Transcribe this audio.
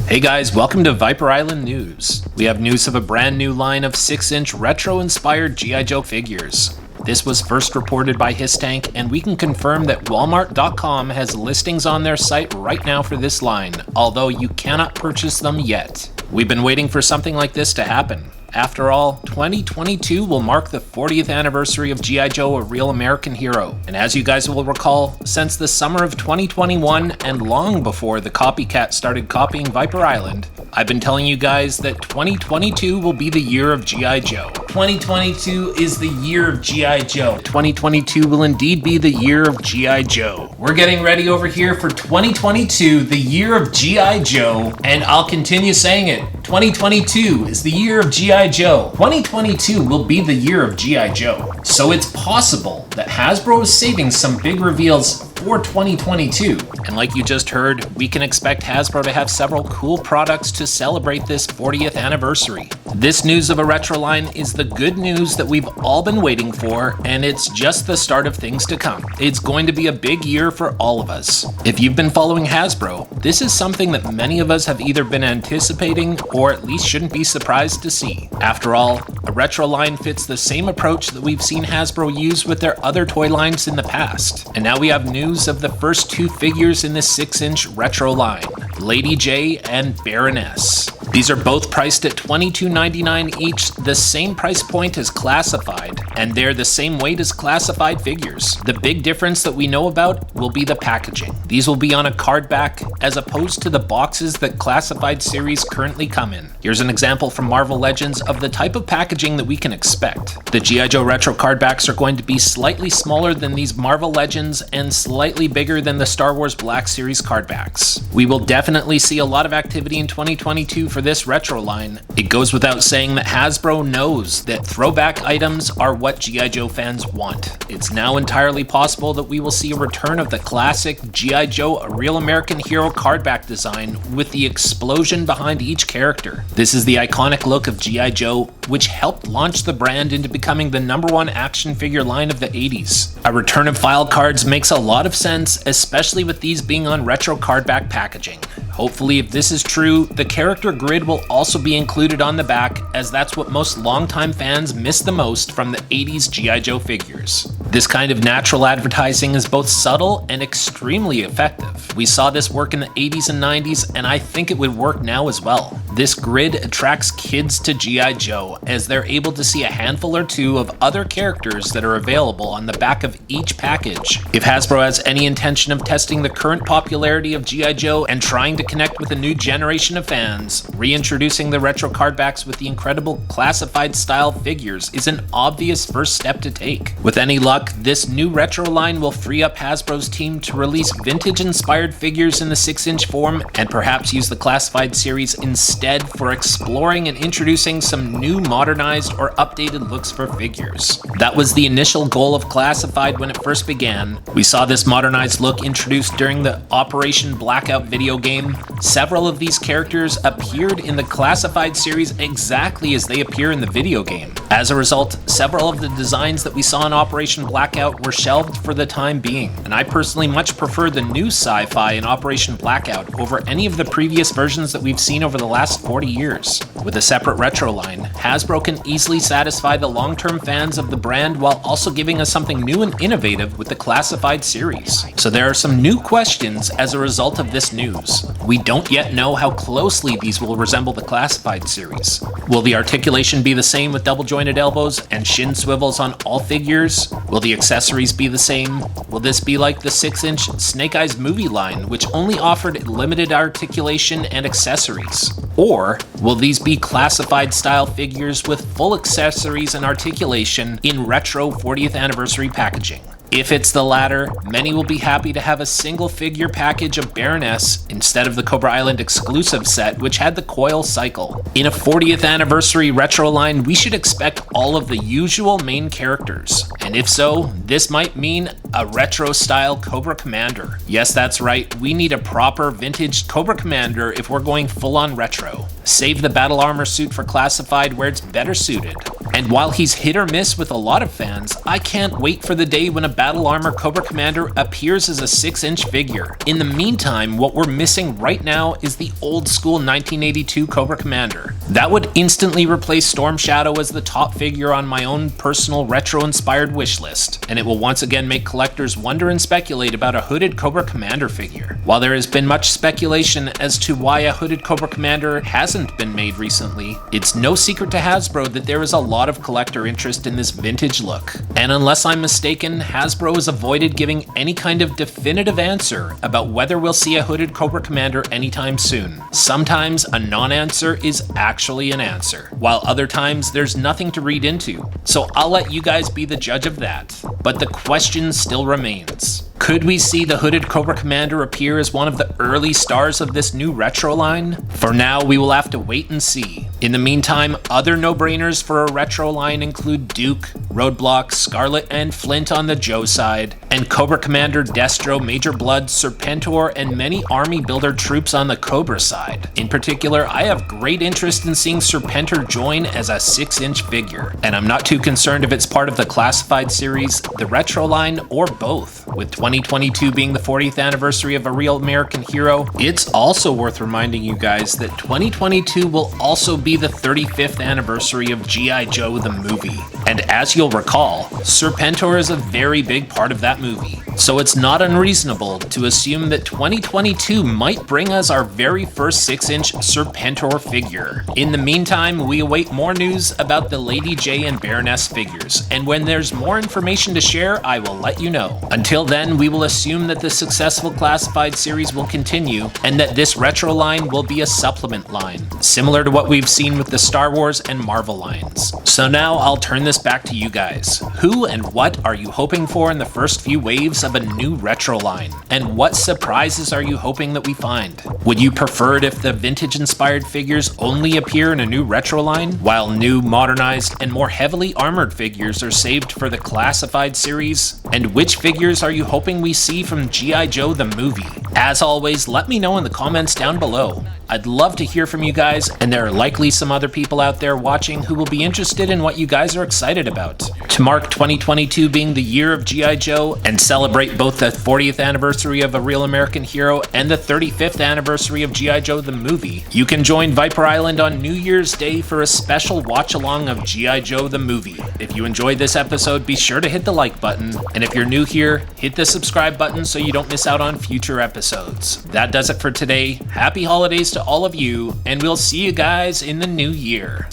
Hey guys, welcome to Viper Island News. We have news of a brand new line of 6-inch retro-inspired G.I. Joe figures. This was first reported by HisTank, and we can confirm that Walmart.com has listings on their site right now for this line, although you cannot purchase them yet. We've been waiting for something like this to happen. After all, 2022 will mark the 40th anniversary of G.I. Joe, a real American hero. And as you guys will recall, since the summer of 2021 and long before the copycat started copying Viper Island, I've been telling you guys that 2022 will be the year of G.I. Joe. 2022 is the year of G.I. Joe. 2022 will indeed be the year of G.I. Joe. We're getting ready over here for 2022, the year of G.I. Joe, and I'll continue saying it. 2022 is the year of G.I. Joe. 2022 will be the year of G.I. Joe. So it's possible that Hasbro is saving some big reveals for 2022. And like you just heard, we can expect Hasbro to have several cool products to celebrate this 40th anniversary. This news of a retro line is the good news that we've all been waiting for, and it's just the start of things to come. It's going to be a big year for all of us. If you've been following Hasbro, this is something that many of us have either been anticipating or at least shouldn't be surprised to see. After all, a retro line fits the same approach that we've seen Hasbro use with their other toy lines in the past. And now we have news of the first two figures in this 6-inch retro line, Lady J and Baroness. These are both priced at $22.99 each, the same price point as Classified, and they're the same weight as Classified figures. The big difference that we know about will be the packaging. These will be on a card back, as opposed to the boxes that Classified series currently come in. Here's an example from Marvel Legends of the type of packaging that we can expect. The G.I. Joe retro card backs are going to be slightly smaller than these Marvel Legends and slightly bigger than the Star Wars Black Series card backs. We will definitely see a lot of activity in 2022 for this retro line. It goes without saying that Hasbro knows that throwback items are what G.I. Joe fans want. It's now entirely possible that we will see a return of the classic G.I. Joe, a real American hero card back design with the explosion behind each character. This is the iconic look of G.I. Joe, which helped launch the brand into becoming the #1 action figure line of the 80s. A return of file cards makes a lot of sense, especially with these being on retro card back packaging. Hopefully, if this is true, the character grid will also be included on the back, as that's what most longtime fans miss the most from the 80s G.I. Joe figures. This kind of natural advertising is both subtle and extremely effective. We saw this work in the 80s and 90s, and I think it would work now as well. This grid attracts kids to G.I. Joe, as they're able to see a handful or two of other characters that are available on the back of each package. If Hasbro has any intention of testing the current popularity of G.I. Joe and trying to connect with a new generation of fans, reintroducing the retro card backs with the incredible Classified style figures is an obvious first step to take. With any luck, this new retro line will free up Hasbro's team to release vintage-inspired figures in the 6-inch form, and perhaps use the Classified series instead for exploring and introducing some new modernized or updated looks for figures. That was the initial goal of Classified when it first began. We saw this modernized look introduced during the Operation Blackout video game. Several of these characters appeared in the Classified series exactly as they appear in the video game. As a result, several of the designs that we saw in Operation Blackout were shelved for the time being, and I personally much prefer the new sci-fi in Operation Blackout over any of the previous versions that we've seen over the last 40 years. With a separate retro line, Hasbro can easily satisfy the long-term fans of the brand while also giving us something new and innovative with the Classified series. So there are some new questions as a result of this news. We don't yet know how closely these will resemble the Classified series. Will the articulation be the same with double-jointed elbows and shin swivels on all figures? Will the accessories be the same? Will this be like the 6-inch Snake Eyes movie line, which only offered limited articulation and accessories? Or will these be Classified style figures with full accessories and articulation in retro 40th anniversary packaging? If it's the latter, many will be happy to have a single figure package of Baroness instead of the Cobra Island exclusive set, which had the coil cycle. In a 40th anniversary retro line, we should expect all of the usual main characters. And if so, this might mean a retro style Cobra Commander. Yes, that's right, we need a proper vintage Cobra Commander if we're going full on retro. Save the battle armor suit for Classified where it's better suited. And while he's hit or miss with a lot of fans, I can't wait for the day when a Battle Armor Cobra Commander appears as a 6-inch figure. In the meantime, what we're missing right now is the old school 1982 Cobra Commander. That would instantly replace Storm Shadow as the top figure on my own personal retro-inspired wish list, and it will once again make collectors wonder and speculate about a hooded Cobra Commander figure. While there has been much speculation as to why a hooded Cobra Commander hasn't been made recently, it's no secret to Hasbro that there is a lot of collector interest in this vintage look. And unless I'm mistaken, Hasbro has avoided giving any kind of definitive answer about whether we'll see a hooded Cobra Commander anytime soon. Sometimes a non-answer is actually an answer, while other times there's nothing to read into. So I'll let you guys be the judge of that. But the question still remains. Could we see the hooded Cobra Commander appear as one of the early stars of this new retro line? For now, we will have to wait and see. In the meantime, other no-brainers for a retro line include Duke, Roadblock, Scarlet, and Flint on the Joe side, and Cobra Commander, Destro, Major Blood, Serpentor, and many army builder troops on the Cobra side. In particular, I have great interest in seeing Serpentor join as a 6-inch figure, and I'm not too concerned if it's part of the Classified series, the retro line, or both. With 2022 being the 40th anniversary of A Real American Hero, it's also worth reminding you guys that 2022 will also be the 35th anniversary of G.I. Joe the movie. And as you'll recall, Serpentor is a very big part of that movie. So it's not unreasonable to assume that 2022 might bring us our very first 6-inch Serpentor figure. In the meantime, we await more news about the Lady J and Baroness figures, and when there's more information to share, I will let you know. Until then, we will assume that the successful Classified series will continue, and that this retro line will be a supplement line, similar to what we've seen with the Star Wars and Marvel lines. So now I'll turn this back to you guys. Who and what are you hoping for in the first few waves of a new retro line? And what surprises are you hoping that we find? Would you prefer it if the vintage-inspired figures only appear in a new retro line, while new, modernized, and more heavily armored figures are saved for the Classified series? And which figures are you hoping we see from G.I. Joe the movie? As always, let me know in the comments down below. I'd love to hear from you guys, and there are likely some other people out there watching who will be interested in what you guys are excited about. To mark 2022 being the year of G.I. Joe and celebrate both the 40th anniversary of A Real American Hero and the 35th anniversary of G.I. Joe the movie, you can join Viper Island on New Year's Day for a special watch-along of G.I. Joe the movie. If you enjoyed this episode, be sure to hit the like button, and if you're new here, hit the subscribe button so you don't miss out on future episodes. That does it for today. Happy holidays to all of you, and we'll see you guys in the new year.